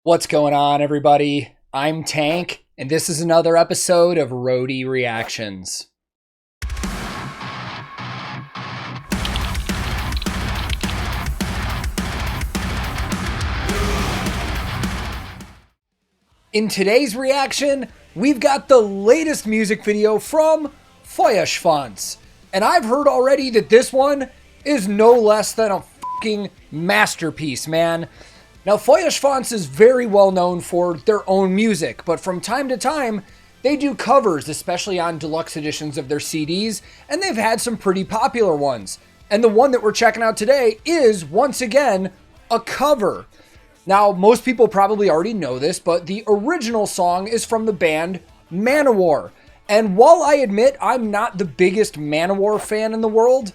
What's going on, everybody? I'm Tank, and this is another episode of Roadie Reactions. In today's reaction, we've got the latest music video from Feuerschwanz, and I've heard already that this one is no less than a fucking masterpiece, man. Now, Feuerschwanz is very well known for their own music, but from time to time, they do covers, especially on deluxe editions of their CDs, and they've had some pretty popular ones. And the one that we're checking out today is, once again, a cover. Now, most people probably already know this, but the original song is from the band Manowar. And while I admit I'm not the biggest Manowar fan in the world,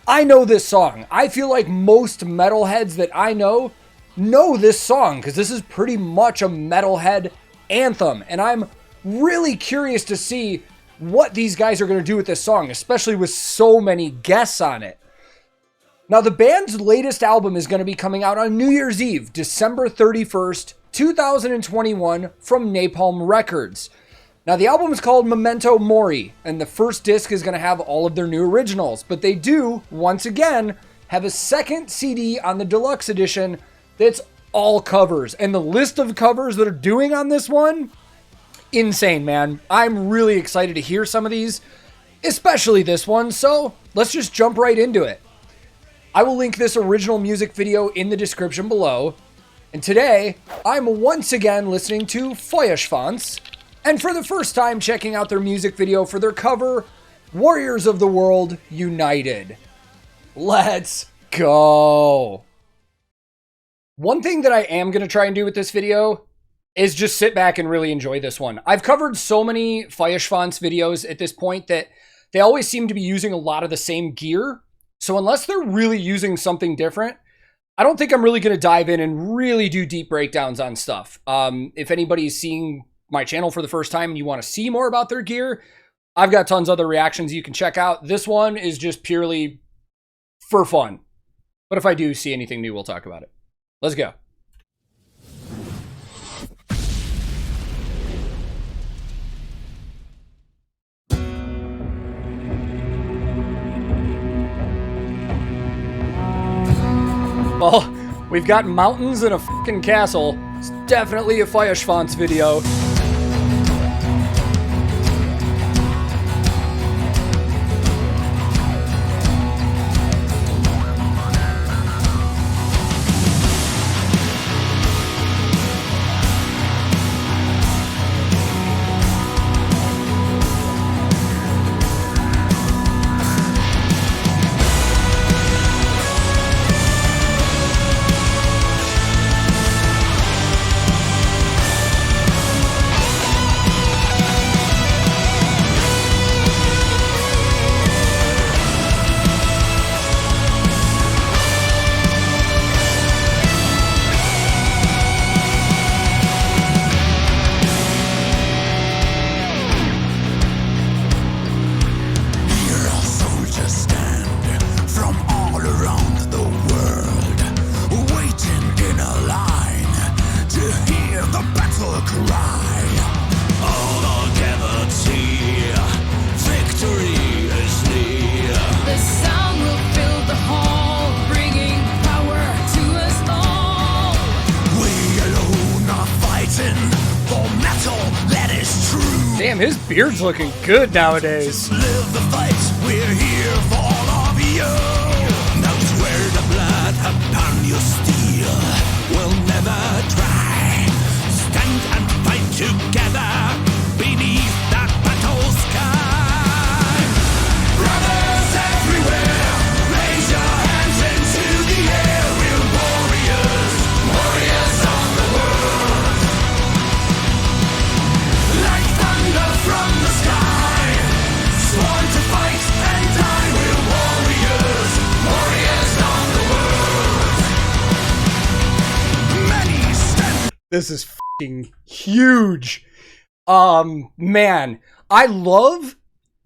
I know this song. I feel like most metalheads that I know this song because this is pretty much a metalhead anthem, and I'm really curious to see what these guys are going to do with this song, especially with so many guests on it. Now, the band's latest album is going to be coming out on New Year's Eve, December 31st, 2021, from Napalm Records. Now, the album is called MEMENTO MORI, and the first disc is going to have all of their new originals, but they do, once again, have a second CD on the deluxe edition that's all covers. And the list of covers that are doing on this one, insane, man. I'm really excited to hear some of these, especially this one, so let's just jump right into it. I will link this original music video in the description below. And today, I'm once again listening to Feuerschwanz, and for the first time checking out their music video for their cover, Warriors of the World United. Let's go. One thing that I am going to try and do with this video is just sit back and really enjoy this one. I've covered so many Feuerschwanz videos at this point that they always seem to be using a lot of the same gear. So unless they're really using something different, I don't think I'm really going to dive in and really do deep breakdowns on stuff. If anybody's seeing my channel for the first time and you want to see more about their gear, I've got tons of other reactions you can check out. This one is just purely for fun. But if I do see anything new, we'll talk about it. Let's go. Well, we've got mountains and a fucking castle. It's definitely a Feuerschwanz video. Damn, his beard's looking good nowadays. Live the fight, we're here for all of you. Now swear the blood upon your steel. We'll never try. Stand and fight together beneath that battle sky. Brothers everywhere, raise your hands into the air. We're warriors, warriors of the world. Like thunder from the sky, sworn to fight and die. We're warriors, warriors of the world. Many stand. This is fucking huge. Man, I love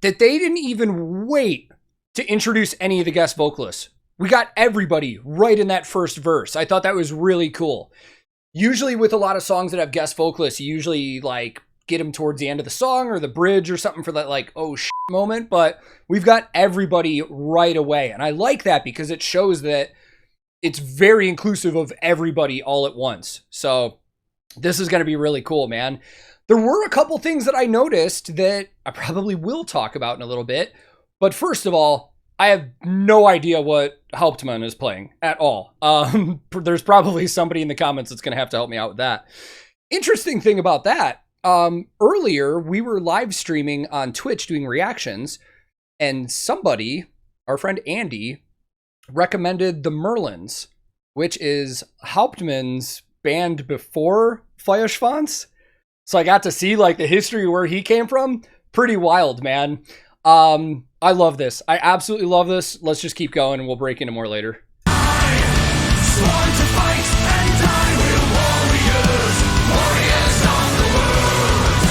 that they didn't even wait to introduce any of the guest vocalists. We got everybody right in that first verse. I thought that was really cool. usually with a lot of songs that have guest vocalists, you usually like get them towards the end of the song or the bridge or something for that like, oh shit moment. But we've got everybody right away. And I like that because it shows that it's very inclusive of everybody all at once. So this is going to be really cool, man. There were a couple things that I noticed that I probably will talk about in a little bit. But first of all, I have no idea what Hauptmann is playing at all. There's probably somebody in the comments that's going to have to help me out with that. Interesting thing about that, earlier we were live streaming on Twitch doing reactions, and somebody, our friend Andy, recommended the Merlins, which is Hauptmann's band before Feuerschwanz. So I got to see like the history where he came from. Pretty wild, man. I love this. I absolutely love this. Let's just keep going and we'll break into more later. Sworn to fight and die, we're warriors, warriors of the world.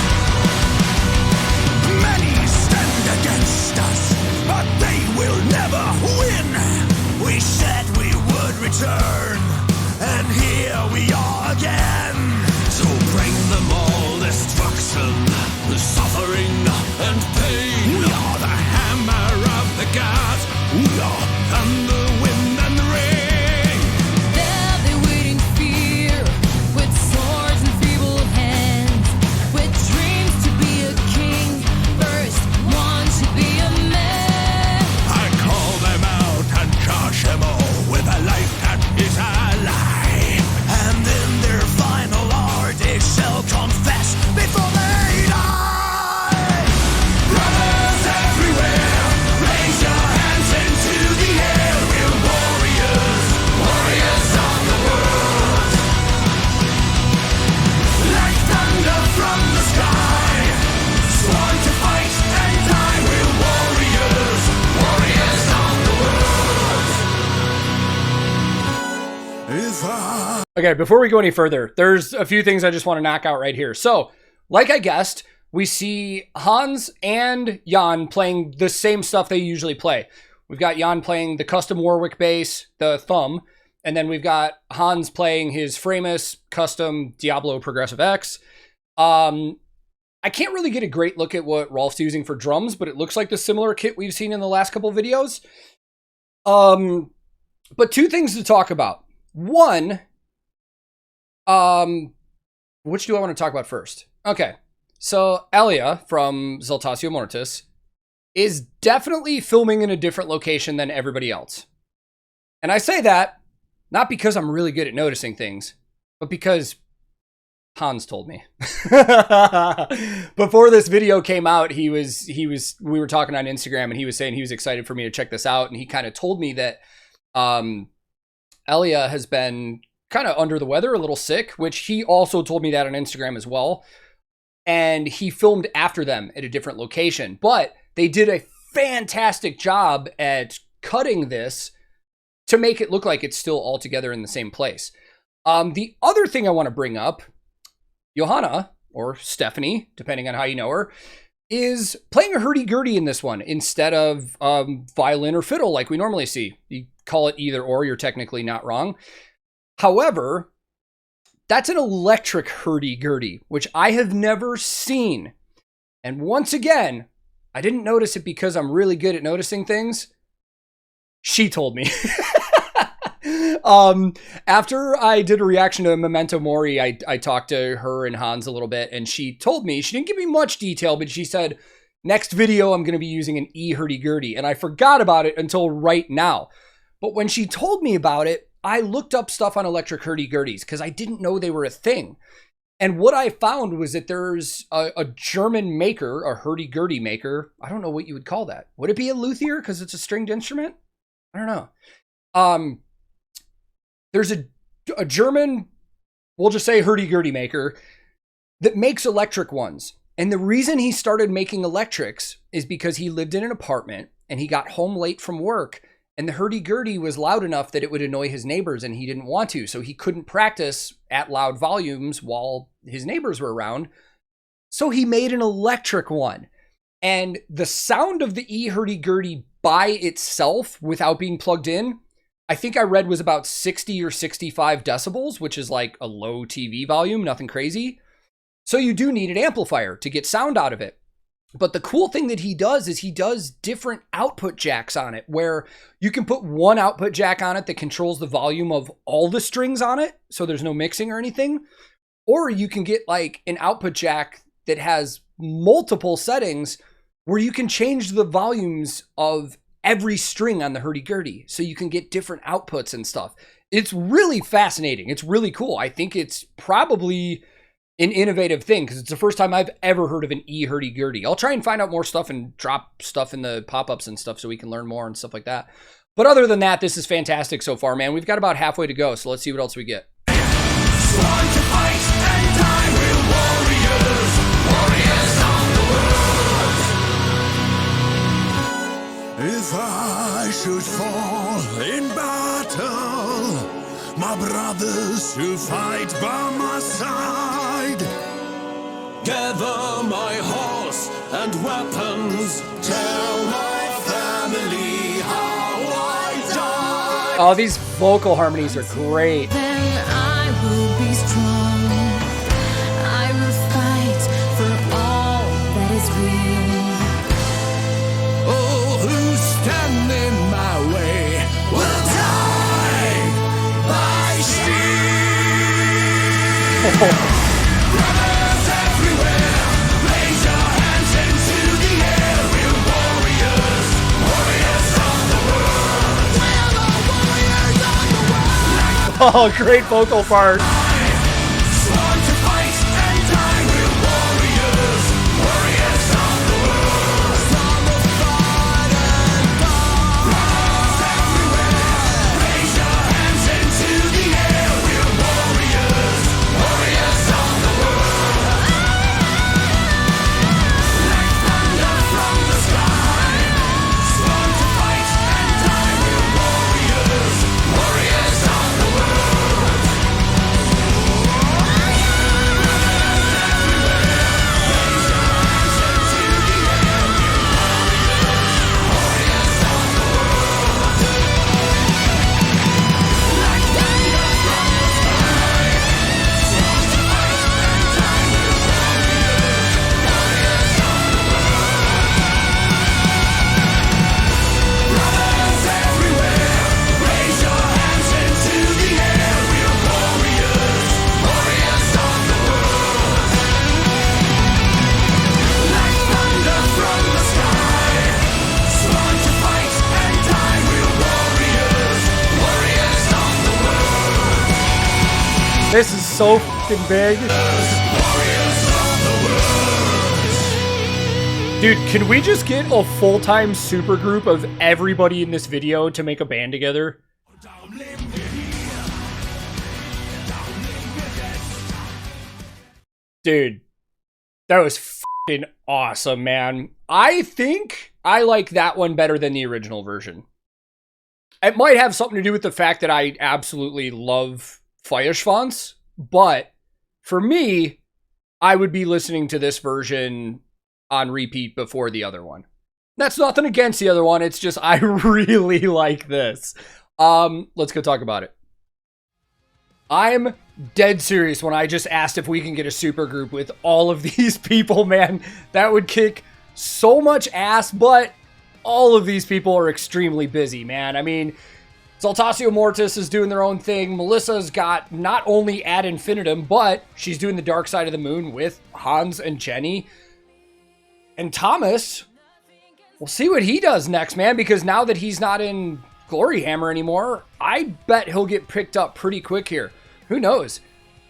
Many stand against us, but they will never win. We said we would return, and here we are again. So bring them all destruction, the suffering and pain. We are the hammer of the gods, we are thunder, wind and rain. They'll be waiting fear, with swords and feeble hands, with dreams to be a king, first one to be a man. I call them out and charge them all with a life that is a lie. And in their final hour they shall confess before they die. Brothers everywhere, raise your hands into the air. We're warriors, warriors of the world. Like thunder from the sky, sworn to fight and die. We're warriors, warriors of the world. If I Okay, before we go any further, there's a few things I just want to knock out right here. So, like I guessed, we see Hans and Jan playing the same stuff they usually play. We've got Jan playing the custom Warwick bass, the thumb, and then we've got Hans playing his Framus custom Diablo Progressive X. I can't really get a great look at what Rolf's using for drums, but it looks like the similar kit we've seen in the last couple videos. But two things to talk about. One, which do I want to talk about first? Okay, so Elia from Saltatio Mortis is definitely filming in a different location than everybody else. And I say that not because I'm really good at noticing things, but because Hans told me. Before this video came out, we were talking on Instagram and he was saying he was excited for me to check this out. And he kind of told me that Elia has been kind of under the weather, a little sick, which he also told me that on Instagram as well. And he filmed after them at a different location, but they did a fantastic job at cutting this to make it look like it's still all together in the same place. The other thing I want to bring up, Johanna, or Stephanie, depending on how you know her, is playing a hurdy-gurdy in this one instead of violin or fiddle like we normally see. You call it either or, you're technically not wrong. However, that's an electric hurdy-gurdy, which I have never seen. And once again, I didn't notice it because I'm really good at noticing things. She told me. After I did a reaction to MEMENTO MORI, I talked to her and Hans a little bit, and she told me, she didn't give me much detail, but she said, next video, I'm going to be using an e-hurdy-gurdy. And I forgot about it until right now. But when she told me about it, I looked up stuff on electric hurdy-gurdies because I didn't know they were a thing. And what I found was that there's a German maker, a hurdy-gurdy maker. I don't know what you would call that. Would it be a luthier because it's a stringed instrument? I don't know. There's a German, we'll just say hurdy-gurdy maker that makes electric ones. And the reason he started making electrics is because he lived in an apartment and he got home late from work. And the hurdy-gurdy was loud enough that it would annoy his neighbors and he didn't want to. So he couldn't practice at loud volumes while his neighbors were around. So he made an electric one. And the sound of the e-hurdy-gurdy by itself, without being plugged in, I think I read was about 60 or 65 decibels, which is like a low TV volume, nothing crazy. So you do need an amplifier to get sound out of it. But the cool thing that he does is he does different output jacks on it, where you can put one output jack on it that controls the volume of all the strings on it, so there's no mixing or anything. Or you can get like an output jack that has multiple settings where you can change the volumes of every string on the hurdy-gurdy, so you can get different outputs and stuff. It's really fascinating. It's really cool. I think it's probably an innovative thing because it's the first time I've ever heard of an e-hurdy-gurdy. I'll try and find out more stuff and drop stuff in the pop-ups and stuff so we can learn more and stuff like that. But other than that, this is fantastic so far, man. We've got about halfway to go, so let's see what else we get. Sworn to fight and die, we're warriors, warriors of the world. If I should fall in battle, my brothers who fight by my side, gather my horse and weapons, tell my family how I died. Oh, these vocal harmonies are great. Then I will be strong. I will fight for all that is real. All who stand in my way will die by steel. Brothers everywhere, raise your hands into the air. We're warriors, warriors of the world. We're the warriors of the world. Oh, great vocal part. Sworn to fight and die, we're warriors, warriors of the world. Song of fight and die. Brothers everywhere, raise your hands into the air. We're warriors, warriors of the world. Like thunder from the sky. Sworn to fight and die, we're warriors, warriors of the world. This is so fucking big. Dude, can we just get a full-time super group of everybody in this video to make a band together? Dude, that was fucking awesome, man. I think I like that one better than the original version. It might have something to do with the fact that I absolutely love Feuerschwanz, but for me, I would be listening to this version on repeat before the other one. That's nothing against the other one, it's just I really like this. Let's go talk about it. I'm dead serious when I just asked if we can get a super group with all of these people, man. That would kick so much ass, but all of these people are extremely busy, man. I mean, Saltatio Mortis is doing their own thing. Melissa's got not only Ad Infinitum, but she's doing the Dark Side of the Moon with Hans and Jenny. And Thomas, we'll see what he does next, man, because now that he's not in Gloryhammer anymore, I bet he'll get picked up pretty quick here. Who knows?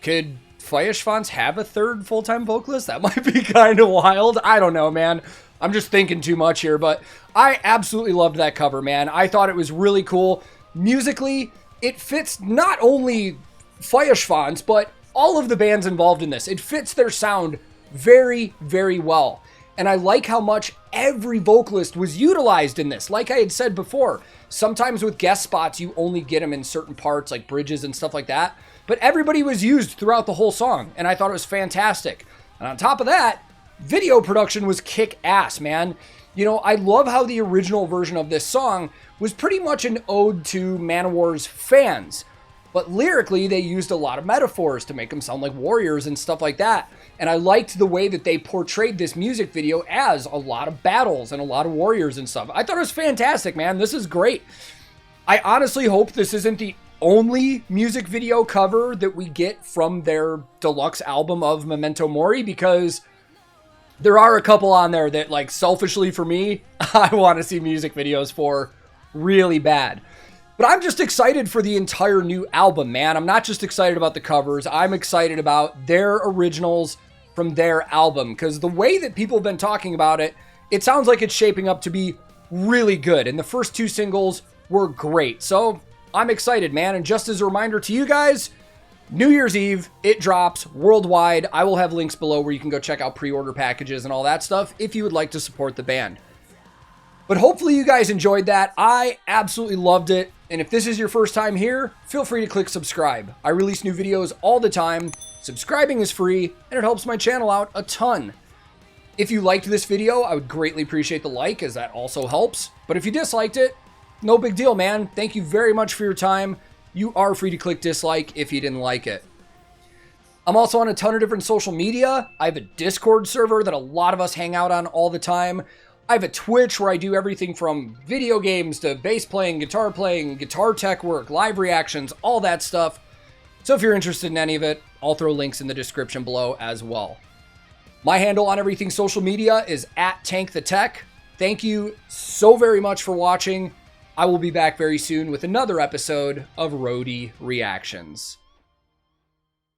Could Feuerschwanz have a third full-time vocalist? That might be kind of wild. I don't know, man. I'm just thinking too much here, but I absolutely loved that cover, man. I thought it was really cool. Musically, it fits not only Feuerschwanz, but all of the bands involved in this. It fits their sound very, very well. And I like how much every vocalist was utilized in this. Like I had said before, sometimes with guest spots, you only get them in certain parts, like bridges and stuff like that. But everybody was used throughout the whole song, and I thought it was fantastic. And on top of that, video production was kick-ass, man. You know, I love how the original version of this song was pretty much an ode to Manowar's fans. But lyrically, they used a lot of metaphors to make them sound like warriors and stuff like that. And I liked the way that they portrayed this music video as a lot of battles and a lot of warriors and stuff. I thought it was fantastic, man. This is great. I honestly hope this isn't the only music video cover that we get from their deluxe album of Memento Mori, because there are a couple on there that, like, selfishly for me, I want to see music videos for really bad. But I'm just excited for the entire new album, man. I'm not just excited about the covers. I'm excited about their originals from their album, because the way that people have been talking about it, it sounds like it's shaping up to be really good. And the first two singles were great. So I'm excited, man. And just as a reminder to you guys, New Year's Eve, it drops worldwide. I will have links below where you can go check out pre-order packages and all that stuff if you would like to support the band. But hopefully you guys enjoyed that. I absolutely loved it. And if this is your first time here, feel free to click subscribe. I release new videos all the time. Subscribing is free, and it helps my channel out a ton. If you liked this video, I would greatly appreciate the like, as that also helps. But if you disliked it, no big deal, man. Thank you very much for your time. You are free to click dislike if you didn't like it. I'm also on a ton of different social media. I have a Discord server that a lot of us hang out on all the time. I have a Twitch where I do everything from video games to bass playing, guitar tech work, live reactions, all that stuff. So if you're interested in any of it, I'll throw links in the description below as well. My handle on everything social media is @TankTheTech. Thank you so very much for watching. I will be back very soon with another episode of Roadie Reactions.